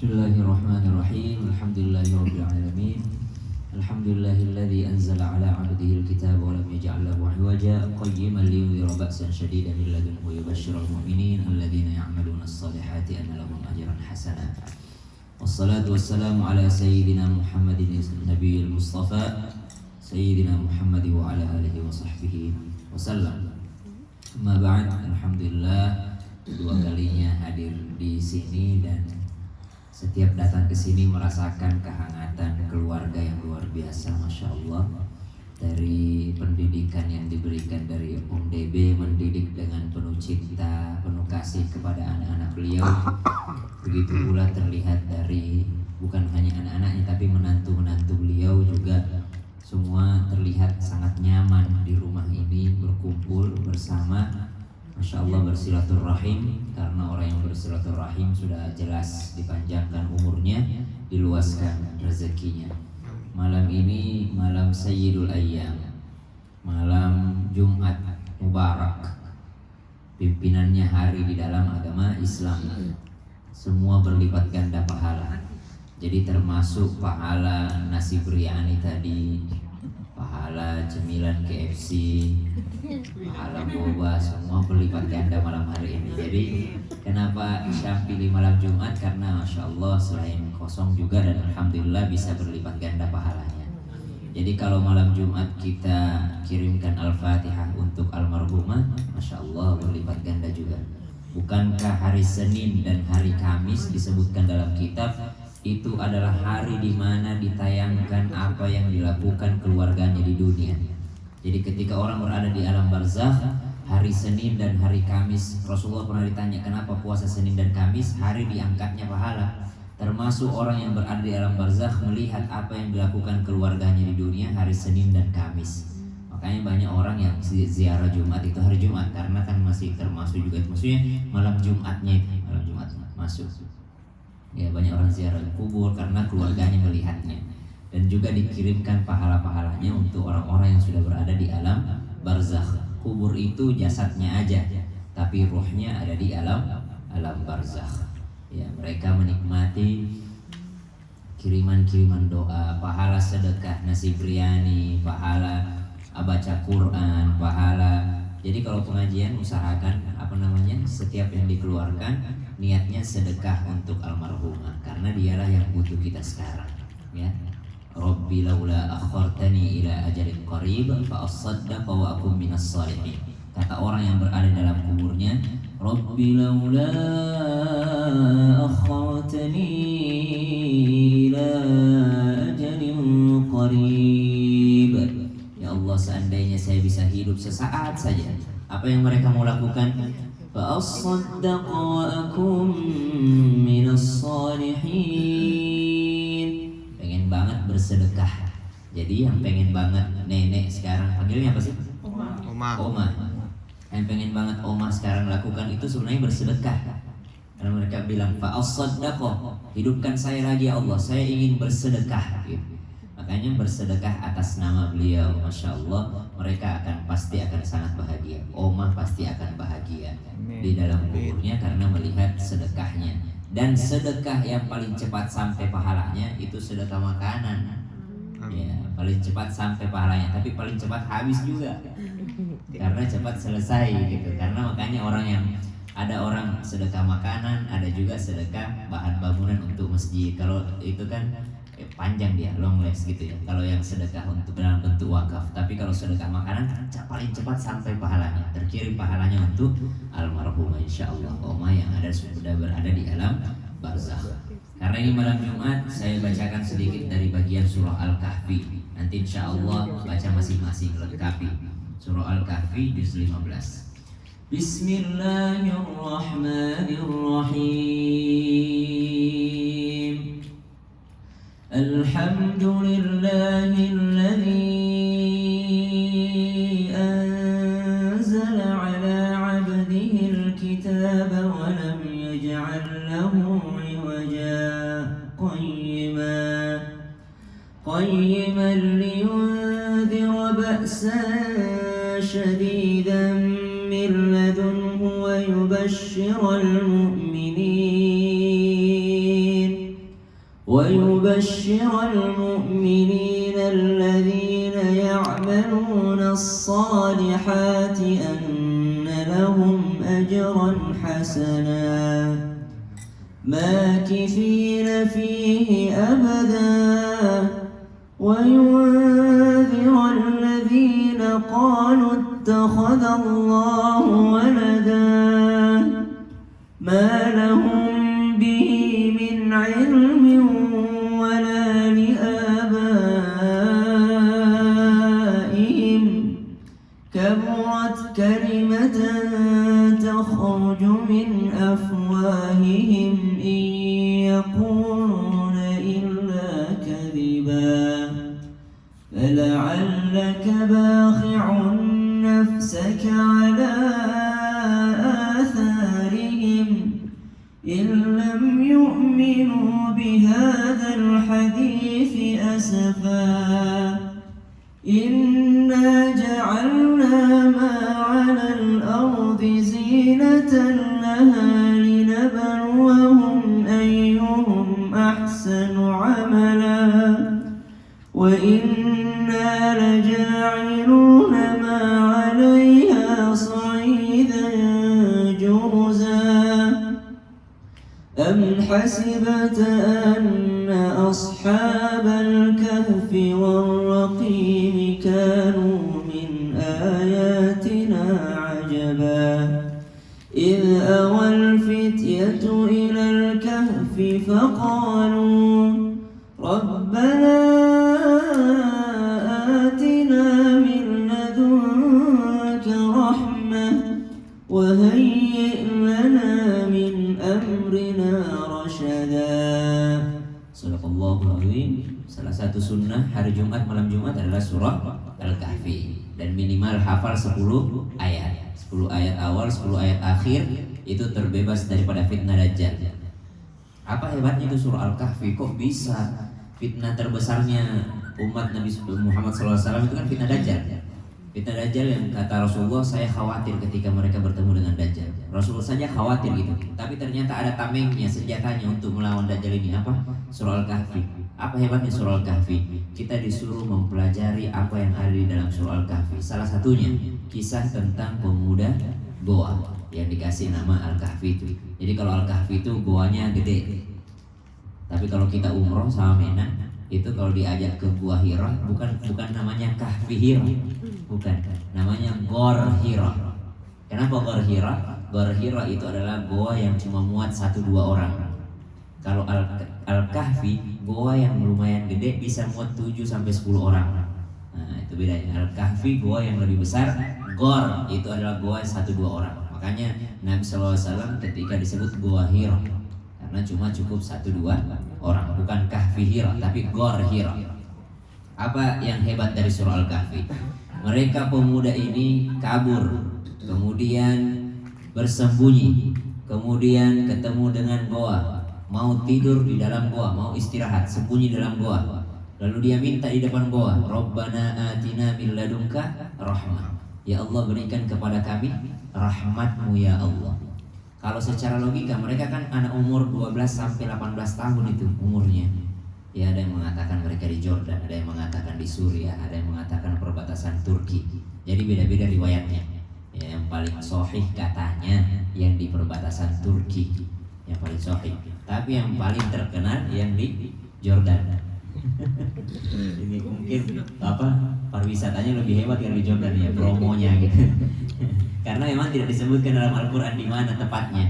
Bismillahirrahmanirrahim. Alhamdulillahirabbil alamin. Alhamdulillahilladzi anzala ala 'abdihi al-kitaba wa lam yaj'al lahu 'iwaja qayyiman liyunzira ba'san shadidan min ladunhu wa yubashshiral mu'minin alladzina ya'maluna as-salihati anna lahum ajran hasana. Wassalatu wassalamu ala sayyidina Muhammadin nabiyil mustafa sayyidina Muhammad wa ala alihi wa sahbihi wasallam. Amma ba'd, alhamdulillah kedua kalinya hadir di sini dan setiap datang ke sini merasakan kehangatan keluarga yang luar biasa, masya Allah. Dari pendidikan yang diberikan dari Om DB, mendidik dengan penuh cinta, penuh kasih kepada anak-anak beliau. Begitu pula terlihat dari bukan hanya anak-anaknya tapi menantu-menantu beliau juga, semua terlihat sangat nyaman di rumah ini berkumpul bersama. Masya Allah, bersilaturahim, karena orang yang bersilaturahim sudah jelas dipanjangkan umurnya, diluaskan rezekinya. Malam ini malam Sayyidul Ayyam, malam Jumat Mubarak, pimpinannya hari di dalam agama Islam. Semua berlipat ganda pahala. Jadi termasuk pahala nasi biryani tadi, pahala cemilan KFC, pahala boba, semua berlipat ganda malam hari ini. Jadi kenapa Syam pilih malam Jumat? Karena Masya Allah selain kosong juga dan Alhamdulillah bisa berlipat ganda pahalanya. Jadi kalau malam Jumat kita kirimkan Al-Fatihah untuk almarhumah, Masya Allah berlipat ganda juga. Bukankah hari Senin dan hari Kamis disebutkan dalam kitab itu adalah hari di mana ditayangkan apa yang dilakukan keluarganya di dunia. Jadi ketika orang berada di alam barzakh, hari Senin dan hari Kamis, Rasulullah pernah ditanya kenapa puasa Senin dan Kamis, hari diangkatnya pahala. Termasuk orang yang berada di alam barzakh melihat apa yang dilakukan keluarganya di dunia hari Senin dan Kamis. Makanya banyak orang yang ziarah Jumat itu hari Jumat, karena kan masih termasuk juga, maksudnya malam Jumatnya itu, malam Jumat masuk. Ya, banyak orang ziarah kubur karena keluarganya melihatnya. Dan juga dikirimkan pahala-pahalanya untuk orang-orang yang sudah berada di alam barzakh. Kubur itu jasadnya aja, tapi ruhnya ada di alam barzakh. Ya, mereka menikmati kiriman-kiriman doa, pahala sedekah nasi biryani, pahala baca Quran, pahala. Jadi kalau pengajian usahakan setiap yang dikeluarkan niatnya sedekah untuk almarhumah, karena dialah yang butuh kita sekarang. Ya, Rabbi laula akhartani ila ajalin qarib fa asaddaqa wa akum minas shalihin. Kata orang yang berada dalam kuburnya, Rabbi laula akhartani ila ajalin qarib. Ya Allah, seandainya saya bisa hidup sesaat saja, apa yang mereka mau lakukan? Fa asaddaqa wa akum minas shalihin. Pengen banget bersedekah. Jadi yang pengen banget nenek sekarang, panggilnya apa sih? Oma. Yang pengen banget oma sekarang lakukan itu sebenarnya bersedekah. Karena mereka bilang fa asaddaqa, hidupkan saya lagi ya Allah, saya ingin bersedekah gitu. Makanya bersedekah atas nama beliau, Masya Allah, mereka pasti akan sangat bahagia. Oma pasti akan bahagia di dalam kuburnya karena melihat sedekahnya. Dan sedekah yang paling cepat sampai pahalanya itu sedekah makanan. Ya, paling cepat sampai pahalanya, tapi paling cepat habis juga. Karena cepat selesai gitu. Karena makanya ada orang sedekah makanan, ada juga sedekah bahan bangunan untuk masjid. Kalau itu kan panjang dia, long list gitu ya. Kalau yang sedekah untuk dalam bentuk wakaf, tapi kalau sedekah makanan paling cepat sampai pahalanya, terkirim pahalanya untuk almarhumah insyaallah oma yang sudah berada di alam barzakh. Karena ini malam Jumat, saya bacakan sedikit dari bagian surah Al-Kahfi. Nanti insyaallah baca masing-masing lengkapi. Surah Al-Kahfi juz 15. Bismillahirrahmanirrahim. Alhamdulillahilladzi anzala ala 'abdihil kitaba wa lam yaj'al lahu 'iwaja qayyiman liyunzira ba'san shadidan min ladunhu wa yubashshiral mu'minin ويبشر المؤمنين الذين يعملون الصالحات أن لهم أجرا حسنا ماكثين فيه أبدا وينذر الذين قالوا اتخذ الله ولدا ما لهم به من علم ولا لآبائهم كبرت كلمة تخرج من أفواههم إن يقولون إلا كذبا فلعلك باخع نفسك على آثارهم إن لم يؤمنوا بهذا الحديث أسفا إنا جعلنا ما على الأرض زينة لها لنبلوهم أيهم أحسن عملا وإنا لجاعلون ما عليها صعيدا جرزا أم حسبت أن أصحاب الكهف والرقيم كانوا من آياتنا عجبا إذ أوى الفتية إلى الكهف فقالوا ربنا آتنا من لدنك رحمة وهيئ لنا من أمرنا رشدا. Sadaqallahul Azim. Salah satu sunnah hari Jumat, malam Jumat adalah surah Al-Kahfi, dan minimal hafal 10 ayat. 10 ayat awal, 10 ayat akhir itu terbebas daripada fitnah Dajjal. Apa hebatnya itu surah Al-Kahfi? Kok bisa fitnah terbesarnya umat Nabi Muhammad SAW itu kan fitnah Dajjal. Fitnah Dajjal yang kata Rasulullah, saya khawatir ketika mereka bertemu dengan Dajjal. Rasulullah saja khawatir gitu. Tapi ternyata ada tamengnya, senjatanya untuk melawan Dajjal ini. Apa? Surah Al-Kahfi. Apa hebatnya surah Al-Kahfi? Kita disuruh mempelajari apa yang ada di dalam surah Al-Kahfi. Salah satunya kisah tentang pemuda goa yang dikasih nama Al-Kahfi itu. Jadi kalau Al-Kahfi itu goanya gede. Tapi kalau kita umroh sama Mina, itu kalau diajak ke Gua Hira, bukan namanya Kahfi Hira, bukan, namanya Gor Hira. Kenapa Gor Hira? Gor Hira itu adalah goa yang cuma muat 1-2 orang. Kalau Al-Kahfi, goa yang lumayan gede bisa muat 7-10 orang. Nah, itu bedanya. Al-Kahfi goa yang lebih besar, Gor itu adalah goa 1-2 orang. Makanya Nabi SAW ketika disebut Gua Hira, karena cuma cukup 1-2 orang, bukan Kahfi Hira, tapi Gor Hira. Apa yang hebat dari surah Al-Kahfi? Mereka pemuda ini kabur, kemudian bersembunyi, kemudian ketemu dengan goa, mau tidur di dalam goa, mau istirahat, sembunyi dalam goa. Lalu dia minta di depan goa, Rabbana atina min ladunka rahmah. Ya Allah, berikan kepada kami rahmatmu ya Allah. Kalau secara logika mereka kan anak umur 12-18 tahun itu umurnya. Ya, ada yang mengatakan mereka di Jordan, ada yang mengatakan di Suriah, ada yang mengatakan perbatasan Turki. Jadi beda-beda riwayatnya. Ya, yang paling sahih katanya yang di perbatasan Turki, yang paling sahih. Tapi yang paling terkenal yang di Jordan. Ini mungkin pariwisatanya lebih hebat yang di Jordan ya, promonya gitu. Karena memang tidak disebutkan dalam Al-Quran di mana tepatnya.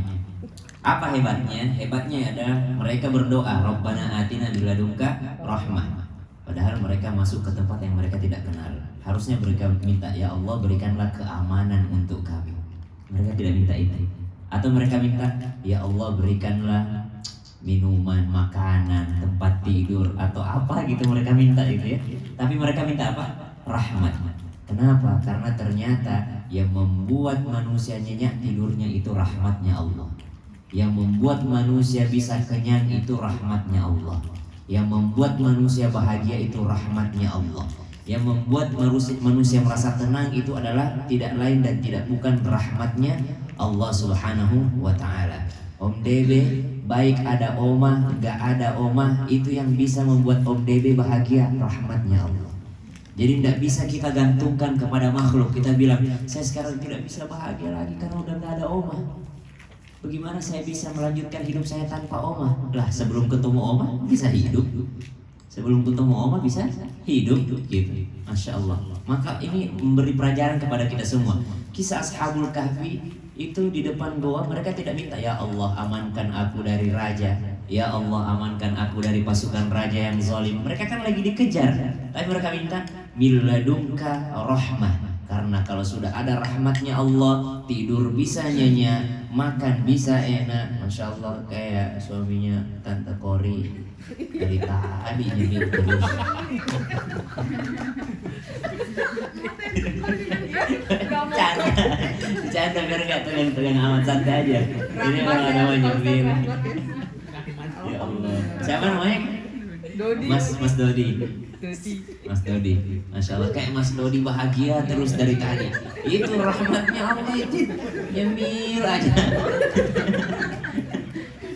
Apa hebatnya? Hebatnya adalah mereka berdoa, Rabbana atina min ladunka rahmah. Padahal mereka masuk ke tempat yang mereka tidak kenal. Harusnya mereka minta, ya Allah berikanlah keamanan untuk kami. Mereka tidak minta itu. Atau mereka minta, ya Allah berikanlah minuman, makanan, tempat tidur, atau apa gitu mereka minta itu ya. Tapi mereka minta apa? Rahmat. Kenapa? Karena ternyata yang membuat manusia nyenyak tidurnya itu rahmatnya Allah. Yang membuat manusia bisa kenyang itu rahmatnya Allah. Yang membuat manusia bahagia itu rahmatnya Allah. Yang membuat manusia merasa tenang itu adalah tidak lain dan tidak bukan rahmatnya Allah Subhanahu wa ta'ala. Om Dede, baik ada Oma, gak ada Oma, itu yang bisa membuat Om Dede bahagia, rahmatnya Allah. Jadi tidak bisa kita gantungkan kepada makhluk. Kita bilang, saya sekarang tidak bisa bahagia lagi karena udah gak ada Oma. Bagaimana saya bisa melanjutkan hidup saya tanpa Oma? Lah, sebelum ketemu Oma bisa hidup. Sebelum ketemu Oma bisa hidup gitu. Masya Allah. Maka ini memberi pelajaran kepada kita semua. Kisah Ashabul Kahfi itu di depan goa, mereka tidak minta, ya Allah amankan aku dari raja, ya Allah amankan aku dari pasukan raja yang zalim. Mereka kan lagi dikejar, tapi mereka minta miladunka rahmah, karena kalau sudah ada rahmatnya Allah, tidur bisa nyenyak, makan bisa enak. Masya Allah, kayak suaminya Tante Kori dari tadi nyemil terus. Canda biar gak tegang-tegang amat, santai aja. Ini orang ada mau nyemil. Ya Allah. Siapa namanya? Dodi. Mas Dodi. Mas Dodi. Masya Allah, kayak Mas Dodi bahagia terus dari tadi. Itu rahmatnya Allah itu. Nyemil aja.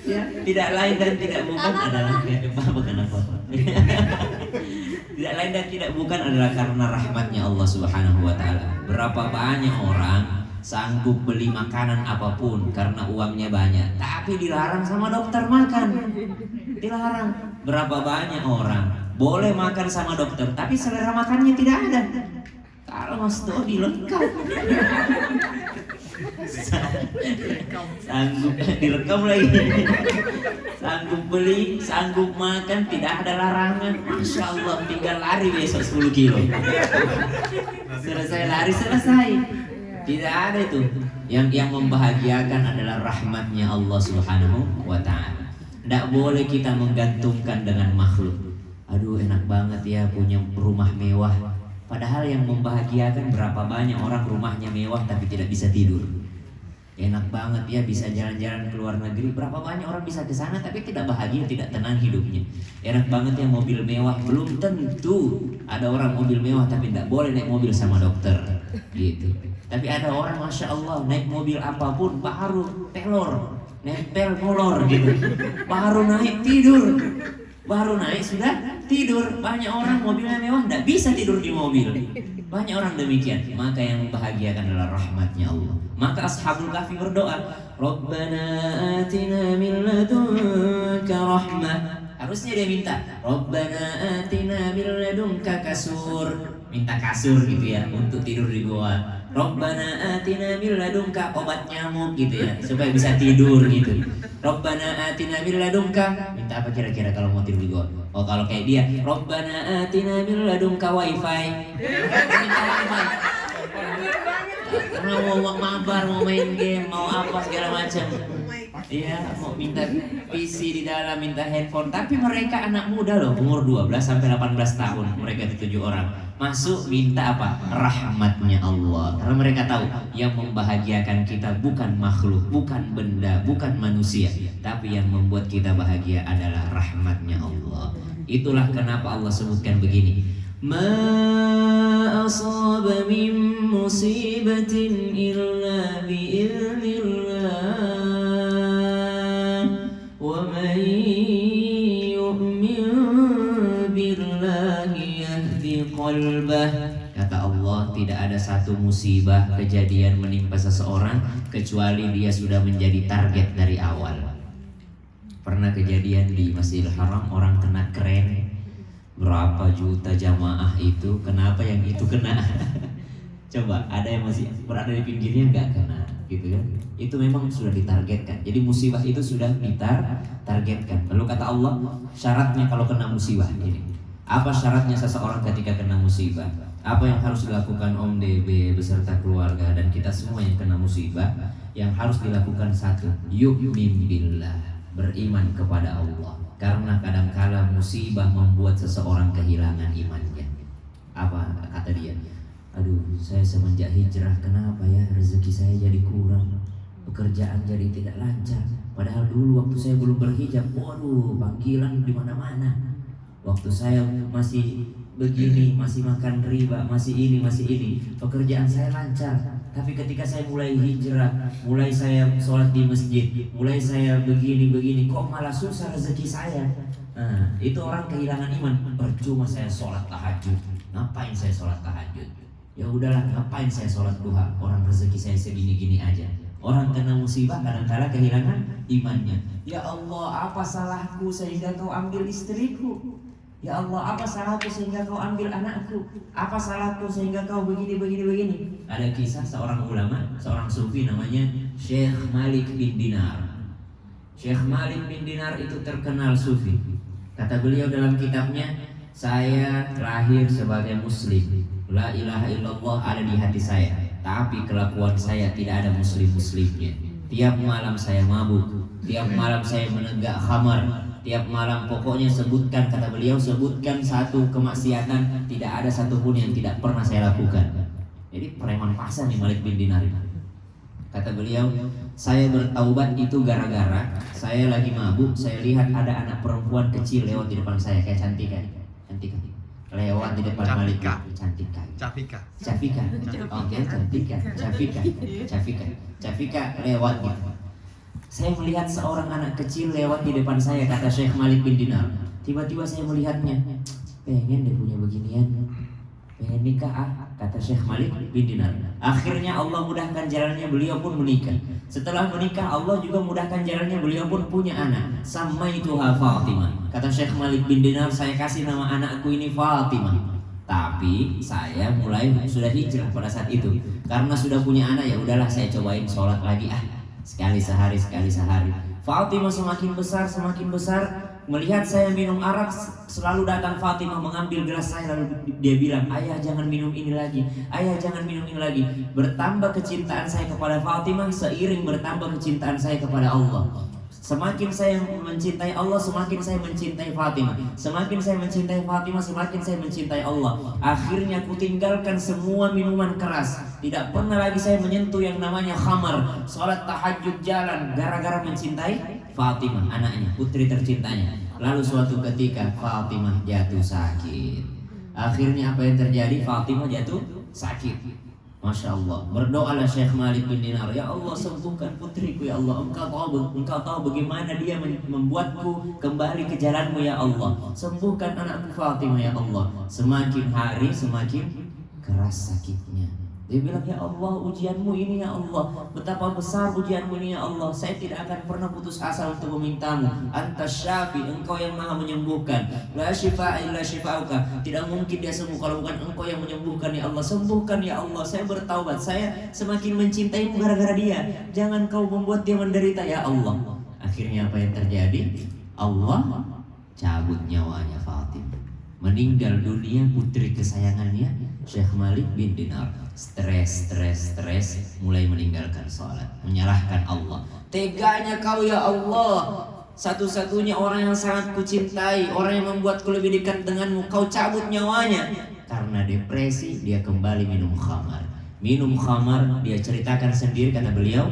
Ya, tidak lain dan tidak bukan adalah kenapa? Tidak lain dan tidak bukan adalah karena rahmatnya Allah Subhanahu wa taala. Berapa banyak orang sanggup beli makanan apapun karena uangnya banyak, tapi dilarang sama dokter makan. Dilarang. Berapa banyak orang boleh makan sama dokter, tapi selera makannya tidak ada. Kalau Mas Dodi lengkap. Sanggup direkam lagi. Sanggup beli, sanggup makan, tidak ada larangan. Masya Allah, tinggal lari besok 10 kilo. Selesai lari, selesai. Tidak ada itu. Yang membahagiakan adalah rahmatnya Allah Subhanahu wa ta'ala. Tidak boleh kita menggantungkan dengan makhluk. Aduh, enak banget ya punya rumah mewah. Padahal yang membahagiakan berapa banyak orang rumahnya mewah tapi tidak bisa tidur. Enak banget ya bisa jalan-jalan ke luar negeri. Berapa banyak orang bisa ke sana tapi tidak bahagia, tidak tenang hidupnya. Enak banget ya mobil mewah. Belum tentu ada orang mobil mewah tapi tidak boleh naik mobil sama dokter gitu. Tapi ada orang Masya Allah naik mobil apapun baru telor, nempel molor gitu. Baru naik tidur. Baru naik sudah tidur. Banyak orang mobilnya mewah tidak bisa tidur di mobil. Banyak orang demikian. Maka yang membahagiakan adalah rahmatnya Allah. Maka Ashabul Kahfi berdoa, Rabbana atina min ladunka rahmah. Harusnya dia minta, Rabbana atina min ladunka kasur. Minta kasur gitu ya untuk tidur di goa. Rabbana atina min ladunka obat nyamuk gitu ya supaya bisa tidur gitu. Rabbana atina min ladunka, minta apa kira-kira kalau mau tidur di goa? Oh kalau kayak dia, Rabbana atina min ladunka wifi. Minta wifi. Karena mau mabar, mau main game, mau apa segala macam. Iya, mau minta PC di dalam, minta handphone. Tapi mereka anak muda loh, umur 12 sampai 18 tahun. Mereka itu 7 orang. Masuk minta apa? Rahmatnya Allah. Karena mereka tahu yang membahagiakan kita bukan makhluk, bukan benda, bukan manusia, tapi yang membuat kita bahagia adalah rahmatnya Allah. Itulah kenapa Allah sebutkan begini. Ma asaba min musibatin illa bi'idznillah wa man yu'min billahi yahdi qalbah. Kata Allah, tidak ada satu musibah kejadian menimpa seseorang kecuali dia sudah menjadi target dari awal. Pernah kejadian di Masjidil Haram, orang kena keren berapa juta jamaah itu, kenapa yang itu kena? Coba ada yang masih berada di pinggirnya nggak kena gitu kan? Itu memang sudah ditargetkan. Jadi musibah itu sudah ditargetkan. Lalu kata Allah, syaratnya kalau kena musibah ini, apa syaratnya seseorang ketika kena musibah? Apa yang harus dilakukan Om DB beserta keluarga dan kita semua yang kena musibah? Yang harus dilakukan satu, yu'min billah, beriman kepada Allah. Karena kadangkala musibah membuat seseorang kehilangan imannya. Apa kata dia? Aduh, saya semenjak hijrah kenapa ya rezeki saya jadi kurang, pekerjaan jadi tidak lancar. Padahal dulu waktu saya belum berhijab, waduh, panggilan di mana-mana. Waktu saya masih begini, masih makan riba, masih ini, pekerjaan saya lancar. Tapi ketika saya mulai hijrah, mulai saya sholat di masjid, mulai saya begini, kok malah susah rezeki saya. Nah, itu orang kehilangan iman. Percuma saya sholat tahajud. Ngapain saya sholat tahajud? Ya udahlah, ngapain saya sholat duha? Orang rezeki saya segini-gini aja. Orang kena musibah kadang-kala kehilangan imannya. Ya Allah, apa salahku sehingga kau ambil istriku? Ya Allah, apa salahku sehingga kau ambil anakku? Apa salahku sehingga kau begini? Ada kisah seorang ulama, seorang sufi namanya Syekh Malik bin Dinar. Syekh Malik bin Dinar itu terkenal sufi. Kata beliau dalam kitabnya, saya lahir sebagai muslim, la ilaha illallah ada di hati saya, tapi kelakuan saya tidak ada muslimnya. Tiap malam saya mabuk, tiap malam saya menenggak khamar, tiap malam pokoknya sebutkan, kata beliau, sebutkan satu kemaksiatan, tidak ada satupun yang tidak pernah saya lakukan. Jadi preman pasar nih Malik bin Dinar. Kata beliau, saya bertaubat itu gara-gara saya lagi mabuk, saya lihat ada anak perempuan kecil lewat di depan saya, kayak cantik lewat di depan Malik. Cafika. Oke, Cafika lewat gitu. Saya melihat seorang anak kecil lewat di depan saya, kata Syekh Malik bin Dinar. Tiba-tiba saya melihatnya, pengen deh punya beginian, pengen nikah kata Syekh Malik bin Dinar. Akhirnya Allah mudahkan jalannya, beliau pun menikah. Setelah menikah Allah juga mudahkan jalannya, beliau pun punya anak. Samaituha Fatimah. Kata Syekh Malik bin Dinar, saya kasih nama anakku ini Fatimah. Tapi saya mulai sudah hijrah pada saat itu. Karena sudah punya anak, ya udahlah saya cobain sholat lagi sekali sehari. Fatimah semakin besar, melihat saya minum arak, selalu datang Fatimah mengambil gelas saya, lalu dia bilang, ayah jangan minum ini lagi. Bertambah kecintaan saya kepada Fatimah seiring bertambah kecintaan saya kepada Allah. Semakin saya mencintai Allah, semakin saya mencintai Fatimah. Semakin saya mencintai Fatimah, semakin saya mencintai Allah. Akhirnya ku tinggalkan semua minuman keras. Tidak pernah lagi saya menyentuh yang namanya khamar. Sholat tahajud jalan gara-gara mencintai Fatimah, anaknya, putri tercintanya. Lalu suatu ketika Fatimah jatuh sakit. Akhirnya apa yang terjadi? Fatimah jatuh sakit. Masya Allah, berdoalah Syekh Malik bin Dinar, ya Allah sembuhkan putriku ya Allah, engkau tahu bagaimana dia membuatku kembali ke jalanmu ya Allah, sembuhkan anakku Fatimah ya Allah. Semakin hari semakin keras sakitnya. Dia bilang, ya Allah ujianmu ini ya Allah, betapa besar ujianmu ini ya Allah, saya tidak akan pernah putus asa untuk memintamu. Antas syafi, engkau yang maha menyembuhkan. La syifa illa syifauka, tidak mungkin dia sembuh kalau bukan engkau yang menyembuhkan ya Allah. Sembuhkan ya Allah, saya bertaubat, saya semakin mencintaimu gara-gara dia, jangan kau membuat dia menderita ya Allah. Akhirnya apa yang terjadi? Allah cabut nyawanya Fatimah. Meninggal dunia putri kesayangannya Syekh Malik bin Dinar. Stres, mulai meninggalkan sholat, menyalahkan Allah. Teganya kau ya Allah, satu-satunya orang yang sangat kucintai, orang yang membuatku lebih dekat denganmu, kau cabut nyawanya. Karena depresi dia kembali minum khamar. Dia ceritakan sendiri, kata beliau,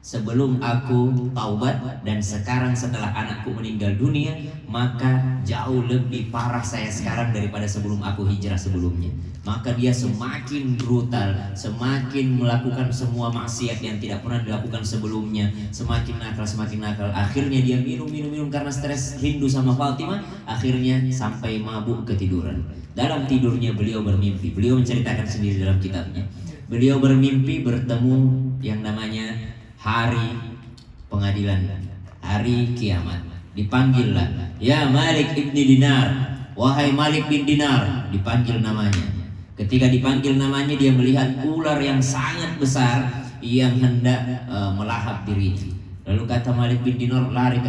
sebelum aku taubat dan sekarang setelah anakku meninggal dunia, maka jauh lebih parah saya sekarang daripada sebelum aku hijrah sebelumnya. Maka dia semakin brutal, semakin melakukan semua maksiat yang tidak pernah dilakukan sebelumnya, semakin nakal. Akhirnya dia minum karena stres rindu sama Fatimah. Akhirnya sampai mabuk ketiduran. Dalam tidurnya beliau bermimpi. Beliau menceritakan sendiri dalam kitabnya. Beliau bermimpi bertemu yang namanya hari pengadilan, hari kiamat. Dipanggillah, ya Malik ibni Dinar, wahai Malik bin Dinar, dipanggil namanya. Ketika dipanggil namanya, dia melihat ular yang sangat besar yang hendak melahap dirinya. Lalu kata Malik bin Dinar, lari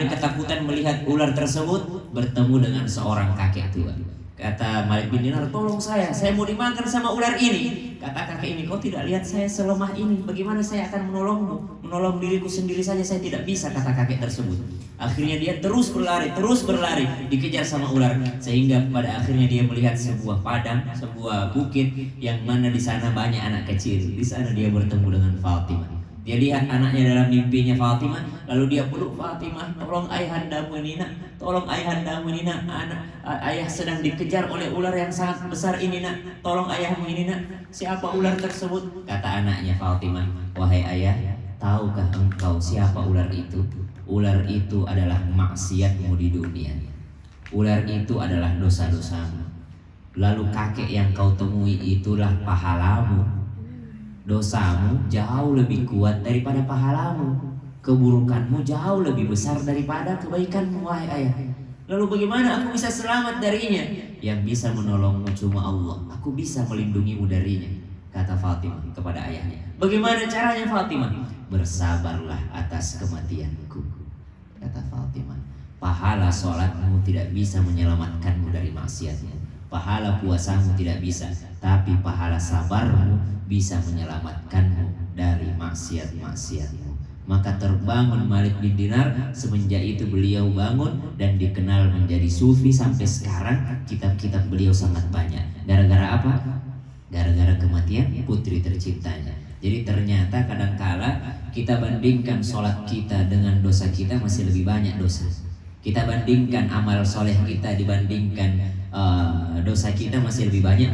ketakutan melihat ular tersebut bertemu dengan seorang kakek tua. Kata Malik bin Dinar, tolong saya mau dimakan sama ular ini. Kata kakek ini, kau tidak lihat saya selemah ini, bagaimana saya akan menolongmu? Menolong diriku sendiri saja saya tidak bisa, kata kakek tersebut. Akhirnya dia terus berlari, dikejar sama ular, sehingga pada akhirnya dia melihat sebuah padang, sebuah bukit yang mana di sana banyak anak kecil. Di sana dia bertemu dengan Fatimah. Dia lihat anaknya dalam mimpinya Fatimah, lalu dia peluk Fatimah, tolong ayahandamu ini nak, tolong ayahandamu ini nak, ayah sedang dikejar oleh ular yang sangat besar ini nak, tolong ayahmu ini nak. Siapa ular tersebut? Kata anaknya Fatimah, wahai ayah, tahukah engkau siapa ular itu? Ular itu adalah maksiatmu di dunia. Ular itu adalah dosa-dosamu. Lalu kakek yang kau temui itulah pahalamu. Dosamu jauh lebih kuat daripada pahalamu. Keburukanmu jauh lebih besar daripada kebaikanmu, wahai ayah. Lalu bagaimana aku bisa selamat darinya? Yang bisa menolongmu cuma Allah. Aku bisa melindungimu darinya, kata Fatimah kepada ayahnya. Bagaimana caranya Fatimah? Bersabarlah atas kematianku, kata Fatimah. Pahala sholatmu tidak bisa menyelamatkanmu dari maksiatmu. Pahala puasamu tidak bisa, tapi pahala sabarmu bisa menyelamatkanmu dari maksiat-maksiatmu. Maka terbangun Malik bin Dinar. Semenjak itu beliau bangun dan dikenal menjadi sufi. Sampai sekarang kitab-kitab beliau sangat banyak. Gara-gara apa? Gara-gara kematian putri tercintanya. Jadi ternyata kadangkala kita bandingkan sholat kita dengan dosa kita, masih lebih banyak dosa. Kita bandingkan amal soleh kita dibandingkan dosa kita, masih lebih banyak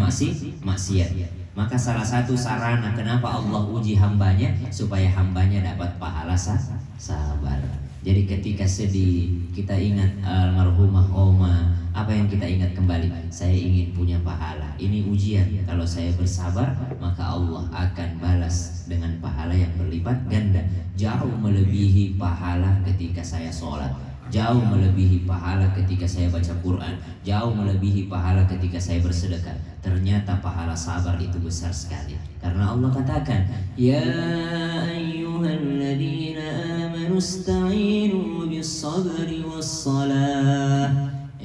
maksiat. Maka salah satu sarana kenapa Allah uji hambanya, supaya hambanya dapat pahala sabar. Jadi ketika sedih kita ingat almarhumah Oma, apa yang kita ingat kembali? Saya ingin punya pahala. Ini ujian. Kalau saya bersabar, maka Allah akan balas dengan pahala yang berlipat ganda. Jauh melebihi pahala ketika saya sholat, jauh melebihi pahala ketika saya baca Quran, jauh melebihi pahala ketika saya bersedekah. Ternyata pahala sabar itu besar sekali. Karena Allah katakan, ya ayyuhalladzina amanu ista'inu bis-sabri was-salah.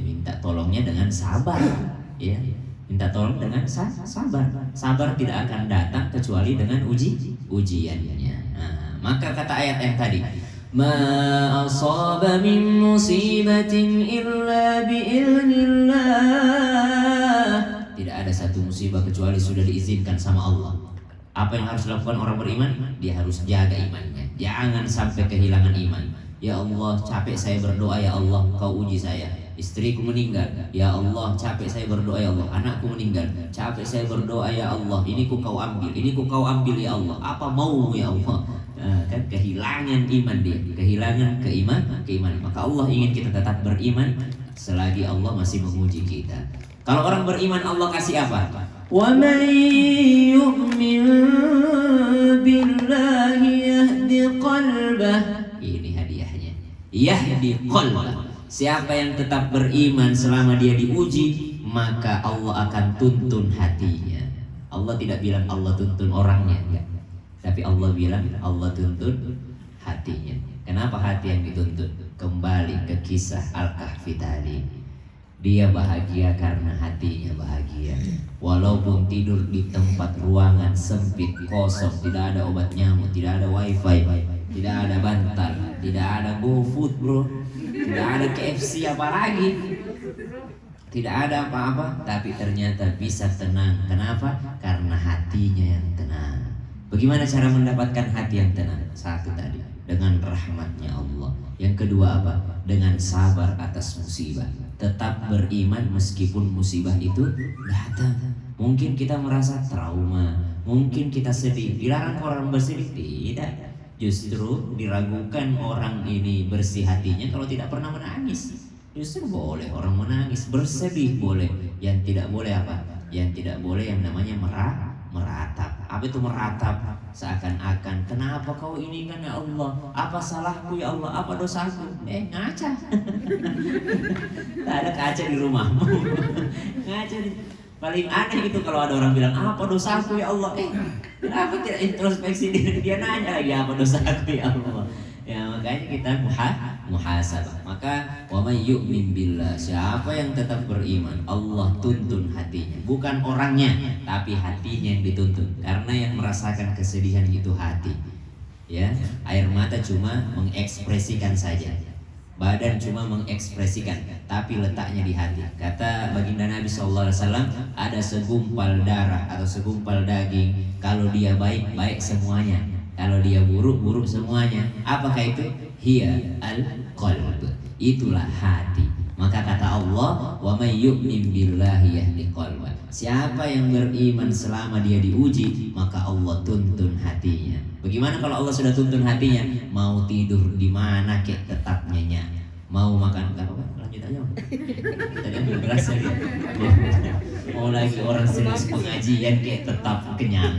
Minta tolongnya dengan sabar, ya. Minta tolong dengan sabar. Sabar tidak akan datang kecuali dengan ujiannya. Nah, maka kata ayat yang tadi, ma asaba min musibatin illa bi'iznillah. Tidak ada satu musibah kecuali sudah diizinkan sama Allah. Apa yang harus dilakukan orang beriman? Dia harus jaga imannya. Jangan sampai kehilangan iman. Ya Allah, capek saya berdoa, ya Allah, kau uji saya. Istriku meninggal, ya Allah, capek saya berdoa, ya Allah. Anakku meninggal, capek saya berdoa, ya Allah. Ini kau ambil, ini kau ambil, ya Allah. Apa maumu, ya Allah? Kan kehilangan iman dia, kehilangan keimanan. Maka Allah ingin kita tetap beriman selagi Allah masih menguji kita. Kalau orang beriman, Allah kasih apa? Wa man yu'min billahi yahdi qalbah. Ini hadiahnya. Yahdi qalbah. Siapa yang tetap beriman selama dia diuji, maka Allah akan tuntun hatinya. Allah tidak bilang Allah tuntun orangnya, enggak. Tapi Allah bilang Allah tuntun hatinya. Kenapa hati yang dituntun? Kembali ke kisah Al-Kahfi tadi. Dia bahagia karena hatinya bahagia. Walaupun tidur di tempat ruangan sempit, kosong, tidak ada obat nyamuk, tidak ada wifi, tidak ada bantal, tidak ada GoFood bro, tidak ada KFC apalagi, tidak ada apa-apa, tapi ternyata bisa tenang. Kenapa? Karena hatinya yang tenang. Bagaimana cara mendapatkan hati yang tenang? Satu tadi, dengan rahmatnya Allah. Yang kedua apa? Dengan sabar atas musibah. Tetap beriman meskipun musibah itu datang. Mungkin kita merasa trauma, mungkin kita sedih. Dilarang orang bersedih? Tidak. Justru diragukan orang ini bersih hatinya kalau tidak pernah menangis. Justru boleh orang menangis, bersedih boleh. Yang tidak boleh apa? Yang tidak boleh yang namanya meratap. Apa itu meratap? Seakan-akan, kenapa kau ini kan ya Allah? Apa salahku ya Allah? Apa dosaku? Ngaca. Tak ada kaca di rumahmu. Ngaca. Paling aneh itu kalau ada orang bilang, apa dosaku ya Allah? Kenapa tidak introspeksi diri? Dia nanya lagi, apa dosaku ya Allah? Ya makanya kita muhasabah. Maka wa may yu'min billah, siapa yang tetap beriman, Allah tuntun hatinya, bukan orangnya, tapi hatinya yang dituntun. Karena yang merasakan kesedihan itu hati. Ya, air mata cuma mengekspresikan saja. Badan cuma mengekspresikan, tapi letaknya di hati. Kata baginda Nabi SAW, ada segumpal darah atau segumpal daging, kalau dia baik, baik semuanya. Kalau dia buruk, buruk semuanya. Apakah itu? Hiya al-qalb. Itulah hati. Maka kata Allah, wa may yu'min billahi yahdi qalba. Siapa yang beriman selama dia diuji, maka Allah tuntun hatinya. Bagaimana kalau Allah sudah tuntun hatinya? Mau tidur di mana kek tetap nyenyak. Mau makan apa? Lanjut aja. Tadi ambil gelas lagi. Mau lagi orang serius pengajian kayak tetap kenyang.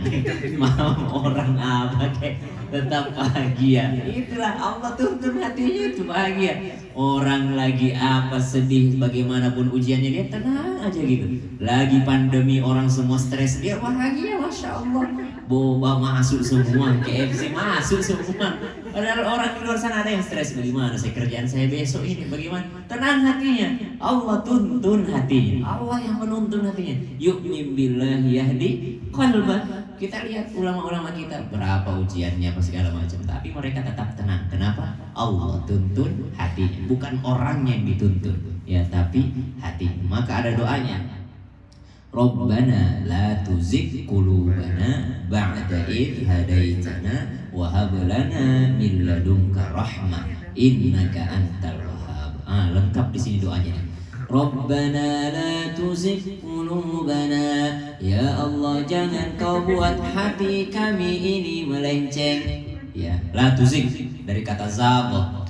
Mau orang apa kayak tetap bahagia. Itulah Allah tuntun hatinya itu bahagia. Orang lagi apa sedih bagaimanapun ujiannya dia tenang aja gitu. Lagi pandemi orang semua stres dia bahagia, masya Allah. Boba masuk semua, KFC masuk semua. Padahal orang di luar sana ada yang stres. Bagaimana saya kerjaan saya besok ini? Bagaimana? Tenang hatinya. Allah tuntun hatinya. Allah yang menuntun hatinya. Yu'min billahi yahdi qalba. Kita lihat ulama-ulama kita berapa ujiannya apa segala macam, tapi mereka tetap tenang. Kenapa? Allah tuntun hatinya, bukan orangnya yang dituntun, ya, tapi hati. Maka ada doanya. Rabbana la tuzigh qulubana ba'da idh hadaitana wa hab lana min ladunka rahmah innaka antal wahhab. Lengkap di sini doanya. Rabbana la tuzigh qulubana, ya Allah jangan kau buat hati kami ini melenceng. Ya, la tuzigh dari kata zago.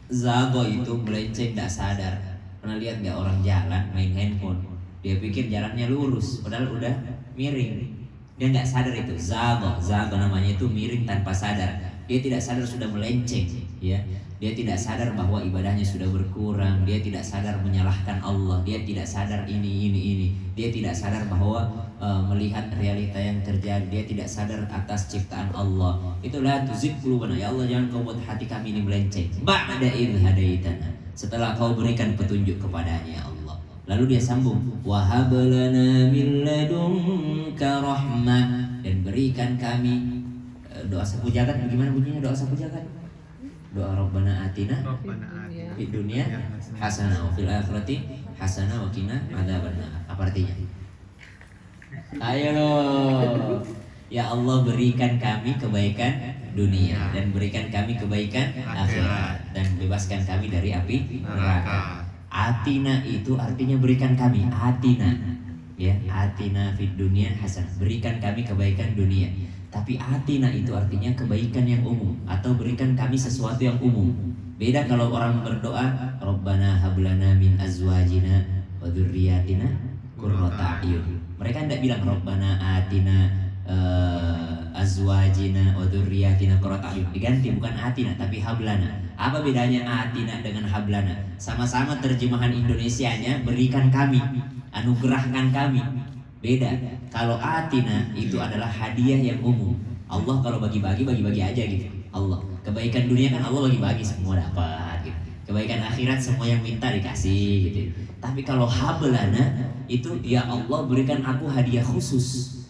Zago itu melenceng tidak sadar. Pernah lihat nggak orang jalan main handphone? Dia pikir jalannya lurus, padahal udah miring. Dia nggak sadar itu zago. Zago namanya itu miring tanpa sadar. Dia tidak sadar sudah melenceng, ya. Dia tidak sadar bahwa ibadahnya sudah berkurang. Dia tidak sadar menyalahkan Allah. Dia tidak sadar ini. Dia tidak sadar bahwa melihat realita yang terjadi. Dia tidak sadar atas ciptaan Allah. Itulah tuzigh qulubana. Ya Allah jangan kau buat hati kami ini melenceng. Ba'da idh hadaitana. Setelah kau berikan petunjuk kepadanya ya Allah. Lalu dia sambung. Wa hab lana min ladunka rahmah. Dan berikan kami doa sapu jagat. Bagaimana bunyinya doa sapu jagat? Doa Rabbana atina fid dunya hasanah wa fil akhirati hasanah wa qina adzabannar. Apa artinya? Ayo loh. Ya Allah berikan kami kebaikan dunia dan berikan kami kebaikan akhirat dan bebaskan kami dari api neraka. Atina itu artinya berikan kami. Atina, ya, atina fid dunya hasanah. Berikan kami kebaikan dunia. Tapi atina itu artinya kebaikan yang umum atau berikan kami sesuatu yang umum. Beda kalau orang berdoa Rabbana hablana min azwajina wa dzurriyyatina qurrata a'yun. Mereka tidak bilang Rabbana atina azwajina wa dzurriyyatina qurrata a'yun. Diganti bukan atina tapi hablana. Apa bedanya atina dengan hablana? Sama-sama terjemahan Indonesianya berikan kami, anugerahkan kami. Beda. Kalau atina itu adalah hadiah yang umum. Allah kalau bagi-bagi aja gitu. Allah kebaikan dunia kan Allah bagi-bagi semua dapat gitu. Kebaikan akhirat semua yang minta dikasih gitu. Tapi kalau hablana itu ya Allah berikan aku hadiah khusus.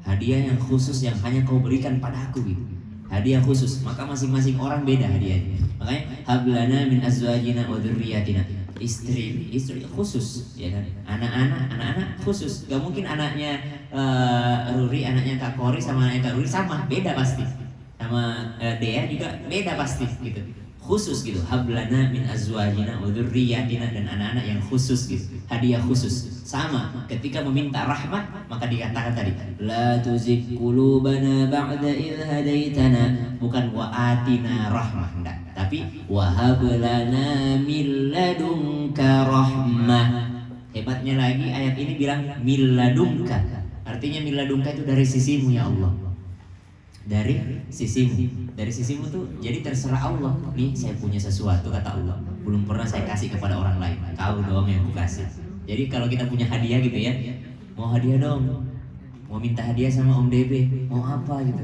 Hadiah yang khusus yang hanya kau berikan padaku gitu. Hadiah khusus. Maka masing-masing orang beda hadiahnya. Makanya hablana min azwajina wa dzurriyyatina. Istri khusus, ya kan? Anak-anak khusus. Gak mungkin anaknya Ruri, anaknya Kak Kori sama anaknya Kak Ruri sama, beda pasti. Sama Dea juga beda pasti gitu. Khusus gitu. Hablana min azwajina wa dzurriyyatina, dan anak-anak yang khusus gitu. Hadiah khusus. Sama ketika meminta rahmat maka dikatakan tadi la tuzigh qulubana ba'da idh hadaitana, bukan wa atina rahmah, enggak, tapi wa hab lana min ladunka rahmah. Hebatnya lagi ayat ini bilang min ladunka. Artinya min ladunka itu dari sisimu ya Allah. Dari sisimu. Dari sisimu tuh jadi terserah Allah. Nih saya punya sesuatu kata Allah, belum pernah saya kasih kepada orang lain. Kau doang yang aku kasih. Jadi kalau kita punya hadiah gitu ya, mau hadiah dong, mau minta hadiah sama Om DB, mau apa gitu.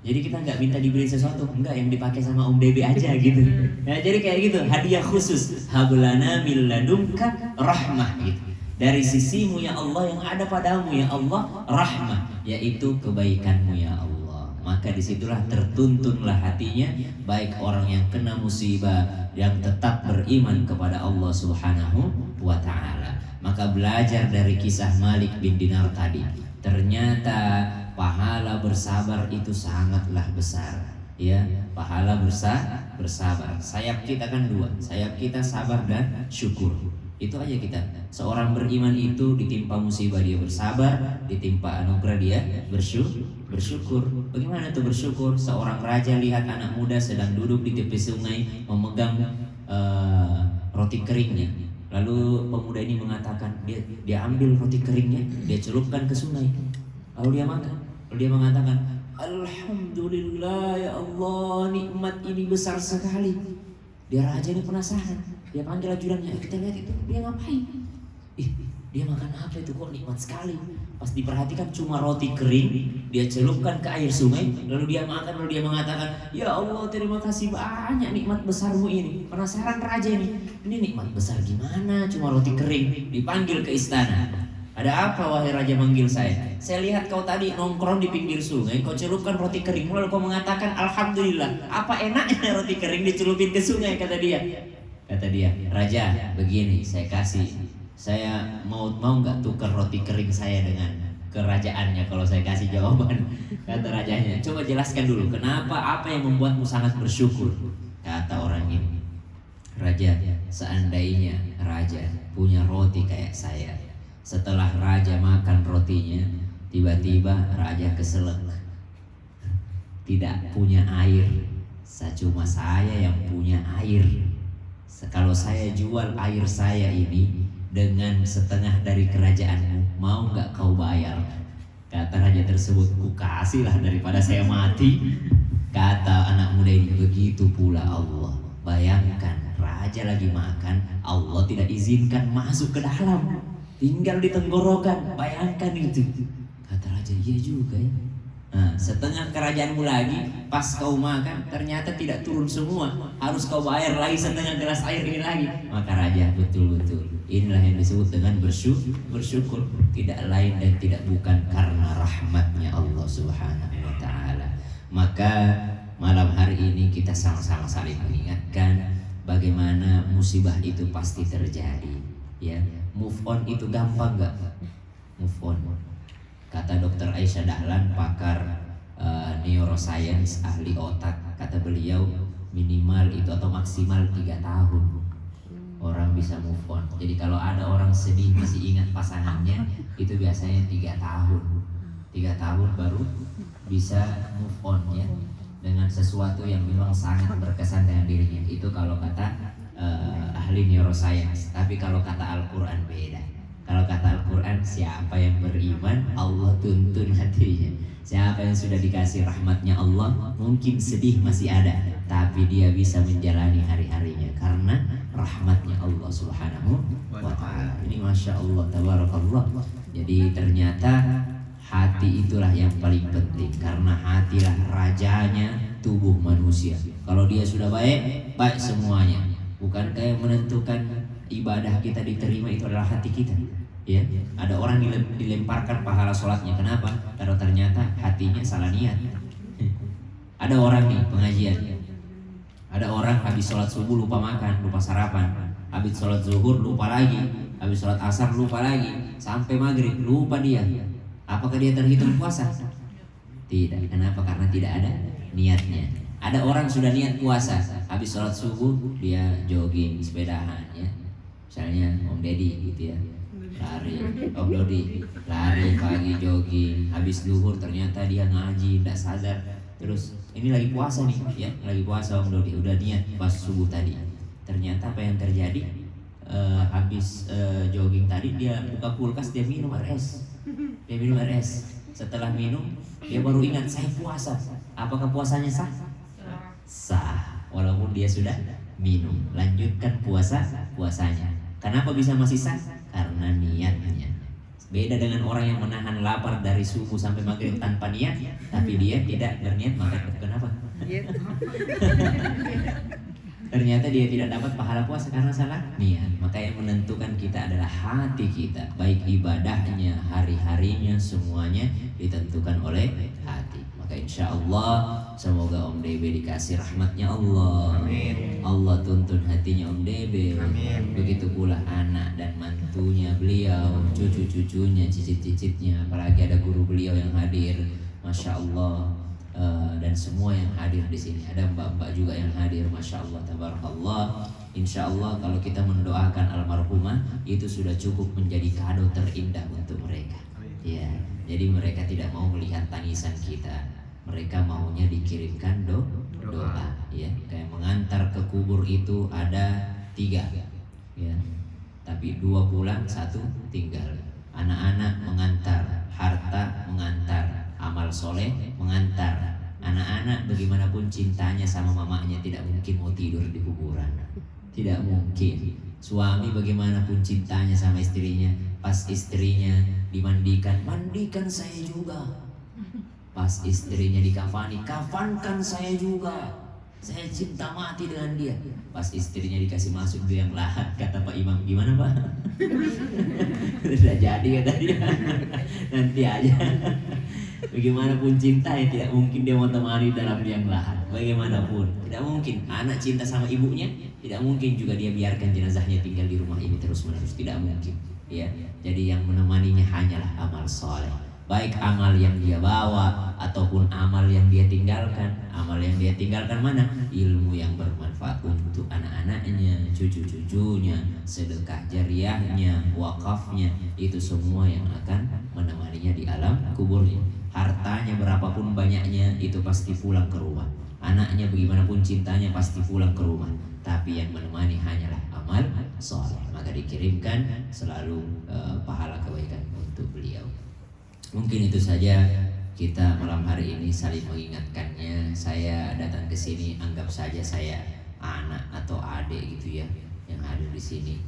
Jadi kita nggak minta diberi sesuatu, enggak, yang dipakai sama Om DB aja gitu. Ya, jadi kayak gitu, hadiah khusus. Hablana min ladunka rahmah gitu. Dari sisimu ya Allah yang ada padamu ya Allah rahmah, yaitu kebaikanmu ya Allah. maka disitulah tertuntunlah hatinya, baik orang yang kena musibah yang tetap beriman kepada Allah Subhanahu wa Ta'ala. Maka belajar dari kisah Malik bin Dinar tadi, ternyata pahala bersabar itu sangatlah besar. Ya, pahala bersabar. Sayap kita kan dua, sayap kita sabar dan syukur. Itu aja kita. Seorang beriman itu ditimpa musibah dia bersabar, ditimpa anugerah dia bersyukur. Bagaimana itu bersyukur? Seorang raja lihat anak muda sedang duduk di tepi sungai memegang roti keringnya. Lalu pemuda ini mengatakan, dia ambil roti keringnya, dia celupkan ke sungai. Lalu dia makan. Lalu dia mengatakan, Alhamdulillah ya Allah, nikmat ini besar sekali. Dia raja ini penasaran. Dia panggil ajudannya, kita lihat itu, dia ngapain? Dia makan apa itu, kok nikmat sekali. Pas diperhatikan cuma roti kering, dia celupkan ke air sungai, lalu dia makan, lalu dia mengatakan, ya Allah terima kasih banyak nikmat besarmu ini. Penasaran raja ini nikmat besar gimana, cuma roti kering. Dipanggil ke istana. Ada apa wahai raja manggil saya? Saya lihat kau tadi nongkrong di pinggir sungai, kau celupkan roti kering, lalu kau mengatakan Alhamdulillah. Apa enaknya roti kering dicelupin ke sungai, kata dia. Kata dia, raja begini saya kasih, saya mau nggak tukar roti kering saya dengan kerajaannya kalau saya kasih jawaban. Kata rajanya, coba jelaskan dulu kenapa, apa yang membuatmu sangat bersyukur. Kata orang ini, raja, seandainya raja punya roti kayak saya, setelah raja makan rotinya, tiba-tiba raja keselak, tidak punya air. Cuma saya yang punya air. Kalau saya jual air saya ini dengan setengah dari kerajaanmu, mau nggak kau bayar? Kata raja tersebut, ku kasihlah daripada saya mati. Kata anak muda ini, begitu pula Allah. Bayangkan raja lagi makan, Allah tidak izinkan masuk ke dalam, tinggal di tenggorokan. Bayangkan itu. Kata raja, iya juga ya. Nah, setengah kerajaanmu lagi, pas kau makan ternyata tidak turun semua, harus kau bayar lagi setengah gelas air ini lagi. Maka raja, betul-betul inilah yang disebut dengan bersyukur, tidak lain dan tidak bukan karena rahmatnya Allah Subhanahu wa Ta'ala. Maka malam hari ini kita sama-sama saling mengingatkan bagaimana musibah itu pasti terjadi. Ya, move on itu gampang nggak? Move on. Kata Dr. Aisyah Dahlan, pakar neuroscience, ahli otak, kata beliau minimal itu atau maksimal 3 tahun orang bisa move on. Jadi kalau ada orang sedih masih ingat pasangannya, itu biasanya 3 tahun. 3 tahun baru bisa move on ya, dengan sesuatu yang memang sangat berkesan dengan dirinya. Itu kalau kata ahli neuroscience. Tapi kalau kata Al-Quran beda. Kalau kata Al-Quran, siapa yang beriman, Allah tuntun hatinya. Siapa yang sudah dikasih rahmatnya Allah, mungkin sedih masih ada, tapi dia bisa menjalani hari-harinya karena rahmatnya Allah Subhanahu wa Ta'ala. Ini Masya Allah, Tabarakallah. Jadi ternyata hati itulah yang paling penting, karena hatilah rajanya tubuh manusia. Kalau dia sudah baik, baik semuanya. Bukankah yang menentukan ibadah kita diterima itu adalah hati kita? Ya, ada orang dilemparkan pahala sholatnya. Kenapa? Karena ternyata hatinya salah niat. Ada orang nih pengajian, ada orang habis sholat subuh lupa makan, lupa sarapan, habis sholat zuhur lupa lagi, habis sholat asar lupa lagi, sampai maghrib lupa dia. Apakah dia terhitung puasa? Tidak. Kenapa? Karena tidak ada niatnya. Ada orang sudah niat puasa, habis sholat subuh dia jogging, sepedahan ya. Misalnya Om Deddy gitu ya, lari, Om Dodi lari pagi jogging, habis duhur ternyata dia ngaji, tidak sadar. Terus ini lagi puasa nih ya, lagi puasa Om Dodi, udah niat pas subuh tadi. Ternyata apa yang terjadi? Habis jogging tadi dia buka kulkas, dia minum air es. Dia minum air es. Setelah minum dia baru ingat, saya puasa. Apakah puasanya sah? Sah, walaupun dia sudah minum. Lanjutkan puasanya. Kenapa bisa masih sah? Karena niatnya. Beda dengan orang yang menahan lapar dari subuh sampai maghrib tanpa niat, tapi dia tidak berniat makan. Kenapa? Ternyata dia tidak dapat pahala puasa karena salah niat. Maka yang menentukan kita adalah hati kita. Baik ibadahnya, hari-harinya, semuanya ditentukan oleh hati. Maka insya Allah semoga Om Debe dikasih rahmatnya Allah. Amin. Allah tuntun hatinya Om Debe. Amin. Begitu pula anak dan mantunya beliau, cucu-cucunya, cicit-cicitnya. Apalagi ada guru beliau yang hadir, masya Allah. Dan semua yang hadir di sini, ada mbak-mbak juga yang hadir, masya Allah, tabarakallah. Insya Allah kalau kita mendoakan almarhumah itu sudah cukup menjadi kado terindah untuk mereka. Ya, jadi mereka tidak mau melihat tangisan kita, mereka maunya dikirimkan doa. Ya, kayak mengantar ke kubur itu ada 3, ya, tapi 2 pulang, 1 tinggal. Anak-anak mengantar, harta mengantar, amal soleh mengantar. Anak-anak bagaimanapun cintanya sama mamanya tidak mungkin mau tidur di kuburan, tidak mungkin. Suami bagaimanapun cintanya sama istrinya, pas istrinya dimandikan, mandikan saya juga. Pas istrinya dikafani, kafankan saya juga. Saya cinta mati dengan dia. Pas istrinya dikasih masuk ke yang lahat, kata Pak Imam, gimana Pak? Sudah jadi kata dia. Nanti aja. Bagaimanapun cinta ya tidak mungkin dia mau temani dalam liang lahat. Bagaimanapun tidak mungkin. Anak cinta sama ibunya, tidak mungkin juga dia biarkan jenazahnya tinggal di rumah ini terus menerus. Tidak mungkin. Ya, jadi yang menemaninya hanyalah amal soleh. Baik amal yang dia bawa ataupun amal yang dia tinggalkan. Amal yang dia tinggalkan mana? Ilmu yang bermanfaat untuk anak-anaknya, cucu-cucunya, sedekah jariahnya, wakafnya. Itu semua yang akan menemaninya di alam kuburnya. Hartanya berapapun banyaknya itu pasti pulang ke rumah. Anaknya bagaimanapun cintanya pasti pulang ke rumah. Tapi yang menemani hanyalah amal soleh. Maka dikirimkan selalu pahala kebaikan untuk beliau. Mungkin itu saja kita malam hari ini saling mengingatkannya. Saya datang ke sini anggap saja saya anak atau adik gitu ya yang hadir di sini.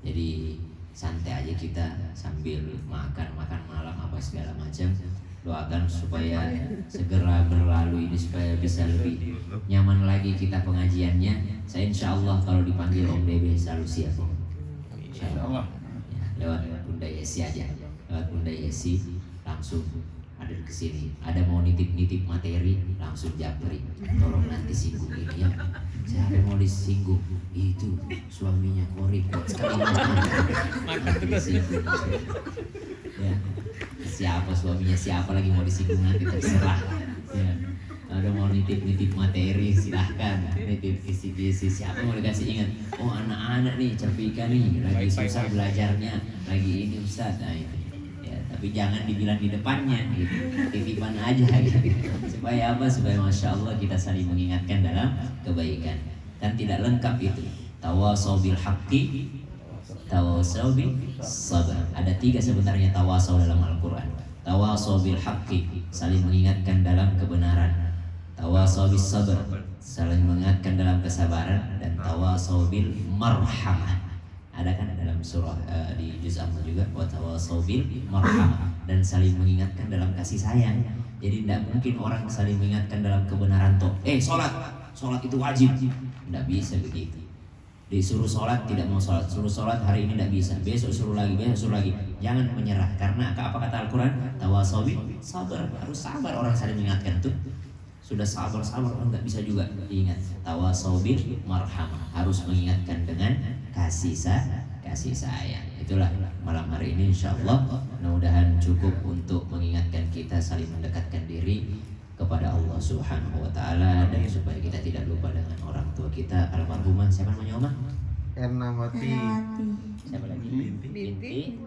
Jadi santai aja kita sambil makan malam apa segala macam. Doakan supaya segera berlalu ini supaya bisa lebih nyaman lagi kita pengajiannya. Saya insya Allah kalau dipanggil Om Debe selalu siap. Insya Allah. Ya, lewat Bunda Yesi aja. Lewat Bunda Yesi langsung hadir ke sini. Ada mau nitip-nitip materi langsung japri. Tolong nanti singgung ini ya. Saya ada mau disinggung. Itu suaminya Kori kuat sekali. Makan terus. Ya. Siapa suaminya, siapa lagi mau disinggung nanti terserah. Ya. Ada mau nitip-nitip materi silahkan. Nitip kisi-kisi siapa mau dikasih ingat. Oh anak-anak nih Capika nih lagi susah belajarnya, lagi ini Ustaz. Nah, itu. Ya, tapi jangan dibilang di depannya gitu. Titipan aja gitu. Supaya apa? Supaya masya Allah kita saling mengingatkan dalam kebaikan. Dan tidak lengkap itu. Tawasau bil haqqi, tawasau bil sabar. Ada 3 sebenarnya tawasau dalam Al-Quran. Tawasau bil haqqi, saling mengingatkan dalam kebenaran. Tawasau bis sabar, saling mengingatkan dalam kesabaran. Dan tawasau bil marhamah. Ada kan dalam surah di juz Amma juga, wa tawasau bil marhamah, dan saling mengingatkan dalam kasih sayang. Jadi tidak mungkin orang saling mengingatkan dalam kebenaran toh. Sholat itu wajib. Tidak bisa begitu. Disuruh sholat tidak mau sholat, suruh sholat hari ini tidak bisa, besok suruh lagi, jangan menyerah. Karena apa kata Al-Quran? Tawasau bil sabar, harus sabar orang saling mengingatkan tuh. Sudah sabar orang nggak bisa juga diingat. Tawasau bil marhamah, harus mengingatkan dengan kasih sayang. Itulah malam hari ini insyaallah mudah-mudahan cukup untuk mengingatkan kita saling mendekatkan diri kepada Allah Subhanahu wa taala, dan supaya kita tidak lupa dengan orang tua kita almarhumah. Siapa namanya Oma? Ernawati. Siapa lagi? Binti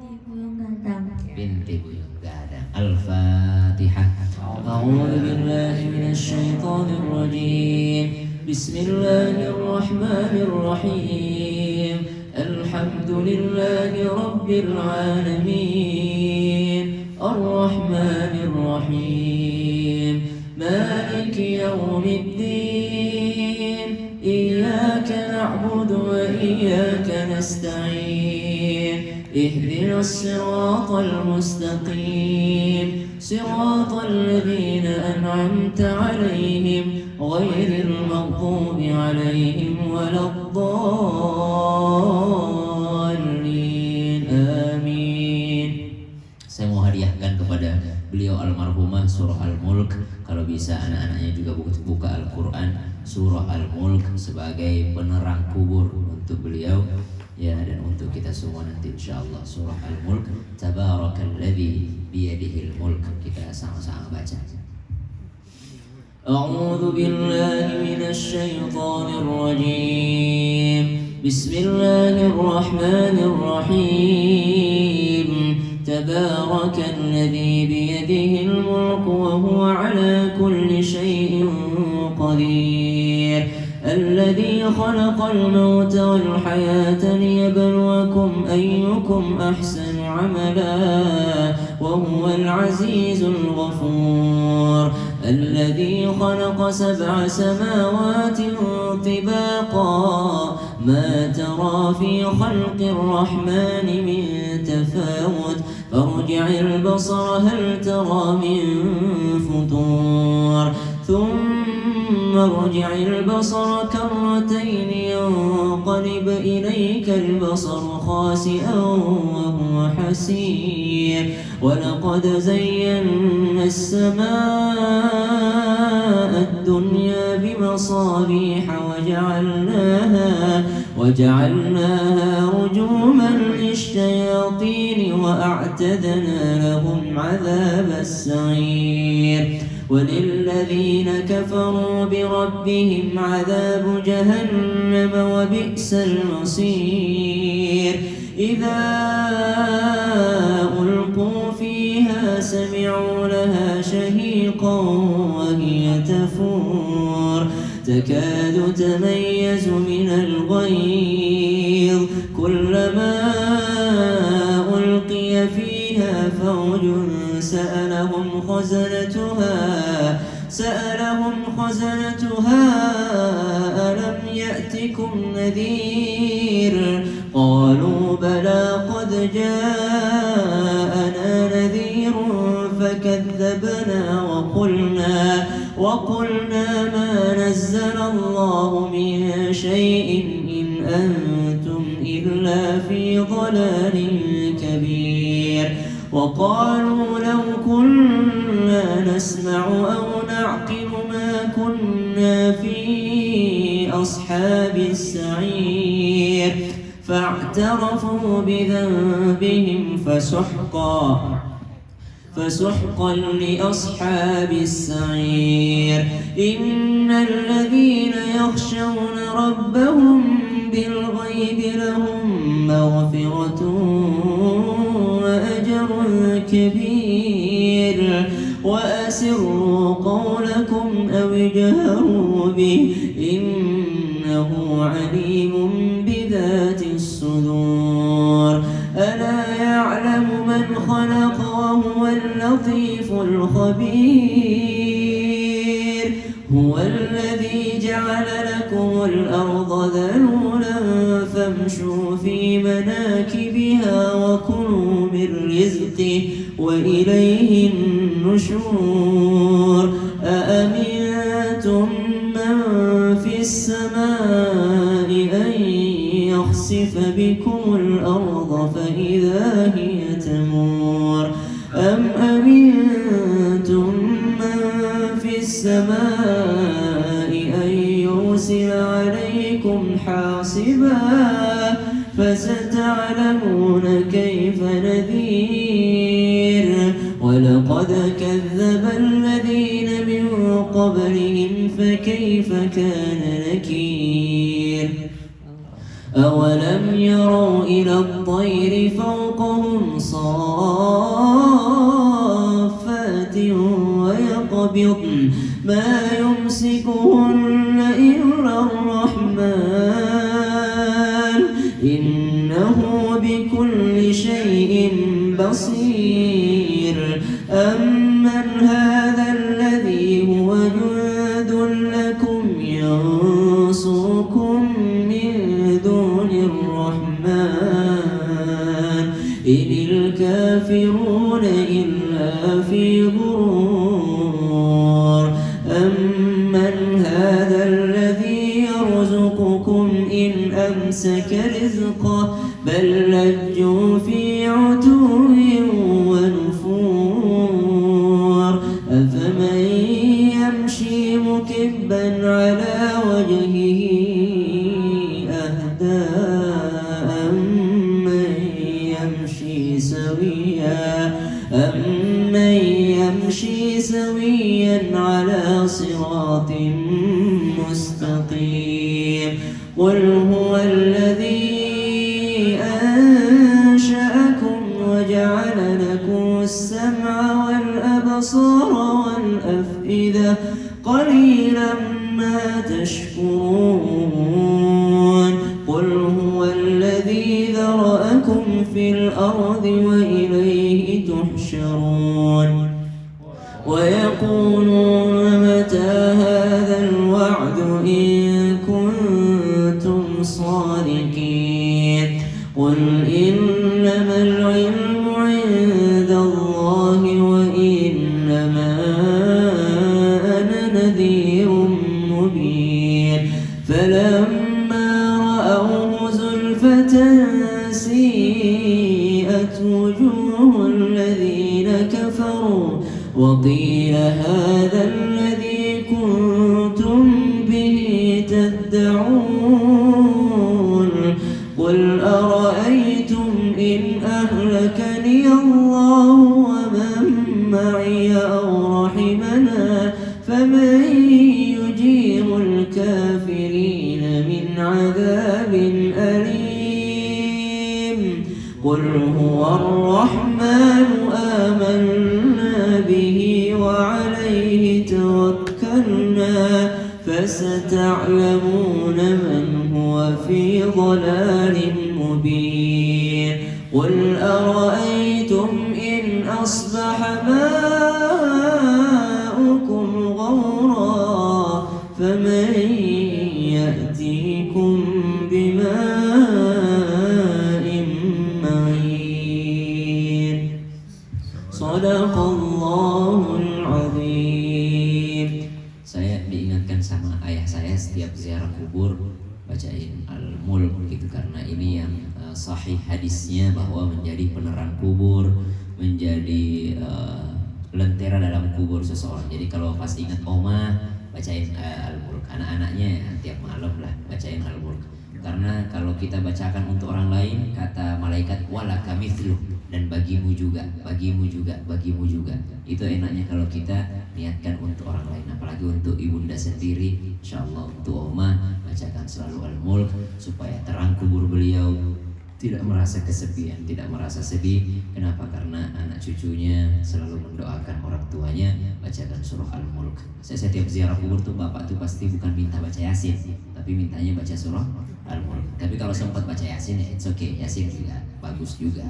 Binti Buyung Gadang. Al-Fatihah. A'udzu billahi minasy syaithanir rajim. Bismillahirrahmanirrahim. Alhamdulillahi rabbil alamin. Ar-Rahmanir Rahim. Maliki yaumiddin. Iyyaka na'budu wa iyyaka nasta'in. اهدنا الصراط المستقيم صراط الذين أنعمت عليهم غير المغضوب عليهم ولا الضالين آمين. Saya mau hadiahkan kepada beliau almarhumah surah Al-Mulk kalau bisa. penerang kubur untuk beliau ya, dan untuk kita semua nanti insyaallah. Surah Al-Mulk, Tabarakalladzi biyadihil mulk, kita sama-sama baca. A'udzu billahi minasy syaithanir rajim. Bismillahirrahmanirrahim. Tabarakalladzi biyadihil mulk wa huwa ala kulli syai'in qadir. الذي خلق الموت والحياة ليبلوكم أيكم أحسن عملا وهو العزيز الغفور. الذي خلق 7 سماوات طباقا ما ترى في خلق الرحمن من تفاوت فارجع البصر هل ترى من فطور ثم ارجع البصر كرتين ينقلب إليك البصر خاسئا وهو حسير ولقد زينا السماء الدنيا بمصابيح وجعلناها رجوما للشياطين وأعتدنا لهم عذاب السعير وللذين كفروا بربهم عذاب جهنم وبئس المصير. إذا ألقوا فيها سمعوا لها شهيقا وهي تفور تكاد تميز من الغيظ كلما ألقي فيها فوج سألهم خزنتها ألم يأتكم نذير قالوا بلى قد جاءنا نذير فكذبنا وقلنا ما نزل الله من شيء إن أنتم إلا في ضلال كبير. وقالوا لو كنا نسمع أو نعقل ما كنا في أصحاب السعير فاعترفوا بذنبهم فسحقا لأصحاب السعير. إن الذين يخشون ربهم بالغيب لهم مغفرة وأجر كبير. وأسروا قولكم أو اجهروا به إنه عليم بذات الصدور. ألا يعلم من خلق وهو اللطيف الخبير. هو الذي جعل لكم الأرض ذلولا فامشوا في مناكبها وكلوا من رزقه وإليه النشور. أأمنتم من في السماء أن يخسف بكم الأرض فإذا هي تمور أم أمنتم من في السماء أن يرسل عليكم حاصبا فستعلمون كيف نذير. ولقد كذب الذين من قبلهم فكيف كان نكير. أولم يروا إلى الطير فوقهم صافات ويقبضن ما يمسكهن إلا الرحمن إنه بكل شيء بصير. أمن هذا الذي هو جند لكم ينصركم من دون الرحمن إن الكافرون إلا في غرور. أمن هذا الذي يرزقكم إن أمسك رزقه بل لجوا في عتو ونفور. أفمن يمشي مكبا على وجهه قل هو الذي أنشأكم وجعل لكم السمع والأبصار والأفئدة قليلا ما تشكرون قل هو الذي ذرأكم في الأرض وإليه تحشرون ويقولون متى هذا الوعد إن كنتم صادقين قل إنما العلم عند الله وإنما أنا نذير مبين فلما رأوه زلفة سيئت وجوه الذين كفروا وقيل هذا الذي كنتم به تدعون قل أرأيتم إن أهلكني الله ومن معي أو رحمنا فمن يجير الكافرين من عذاب أليم قل هو الرحمن آمنا به وعليه توكلنا فستعلمون من هو في ضلال مبين قل أرأيتم إن أصبح ماؤكم غورا فمن يأتيكم بماء معين صدق الله العظيم. Saya diingatkan sama ayah saya setiap ziarah kubur bacain Al-Mulk gitu karena ini yang sahih hadisnya bahwa menjadi penerang kubur, menjadi lentera dalam kubur seseorang. Jadi kalau pas ingat oma bacain Al-Mulk, anak-anaknya tiap malam lah bacain Al-Mulk. Karena kalau kita bacakan untuk orang lain kata malaikat walaka mithlu dan bagimu juga, bagimu juga, bagimu juga. Itu enaknya kalau kita niatkan untuk orang lain, apalagi untuk ibunda sendiri. Insyaallah untuk oma bacakan selalu Al-Mulk supaya terang kubur beliau, tidak merasa kesepian, tidak merasa sedih. Kenapa? Karena anak cucunya selalu mendoakan orang tuanya bacakan surah Al-Mulk. Saya setiap ziarah kubur tuh bapak tuh pasti bukan minta baca Yasin, tapi mintanya baca surah Al-Mulk. Tapi kalau sempat baca Yasin ya it's okay, Yasin juga bagus juga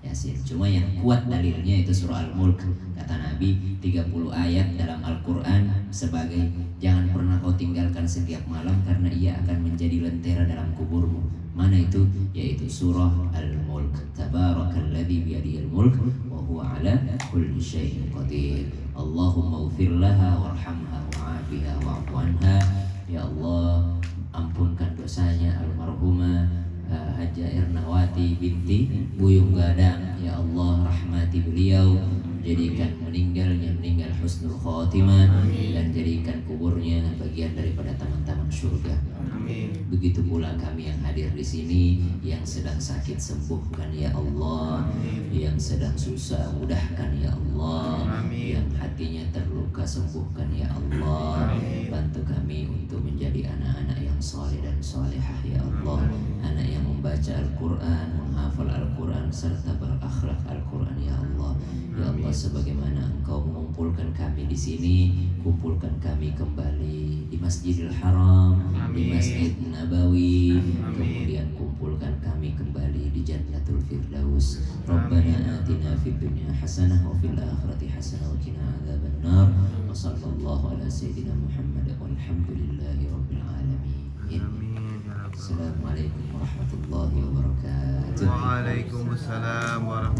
Yasin. Cuma yang kuat dalilnya itu surah Al-Mulk. Kata Nabi 30 ayat dalam Al-Quran sebagai jangan pernah kau tinggalkan setiap malam karena ia akan menjadi lentera dalam kuburmu. Mana itu? Yaitu surah Al-Mulk. Tabarakalladzi biyadihil mulk wa huwa ala kulli syai'in qadir. Allahumma ighfir laha warhamha wa'afiha wa'fu anha. Ya Allah, ampunkan dosanya almarhumah Hajjah Ernawati binti Buyung Gadang. Ya Allah, rahmati beliau, jadikan meninggal husnul khotimah dan jadikan kuburnya bagian daripada taman-taman surga. Begitu pula kami yang hadir di sini, yang sedang sakit sembuhkan ya Allah, yang sedang susah mudahkan ya Allah, yang hatinya terluka sembuhkan ya Allah. Bantu kami untuk menjadi anak-anak yang saleh dan salihah ya Allah, anak yang membaca Al-Quran, menghafal Al-Quran serta berakhlak Al-Quran ya Allah. Ya Allah, sebagaimana Engkau mengumpulkan kami di sini, kumpulkan kami kembali di Masjidil Haram, di Masjid Nabawi, kemudian kumpulkan kami kembali di Jannatul Firdaus. Rabbana atina fid dunya hasanah wa fil akhirati hasanah wa qina adzabannar. Wa sallallahu ala sayyidina Muhammad walhamdulillahi rabbil alamin. Assalamualaikum warahmatullahi wabarakatuh. Waalaikumsalam warahmatullahi wabarakatuh.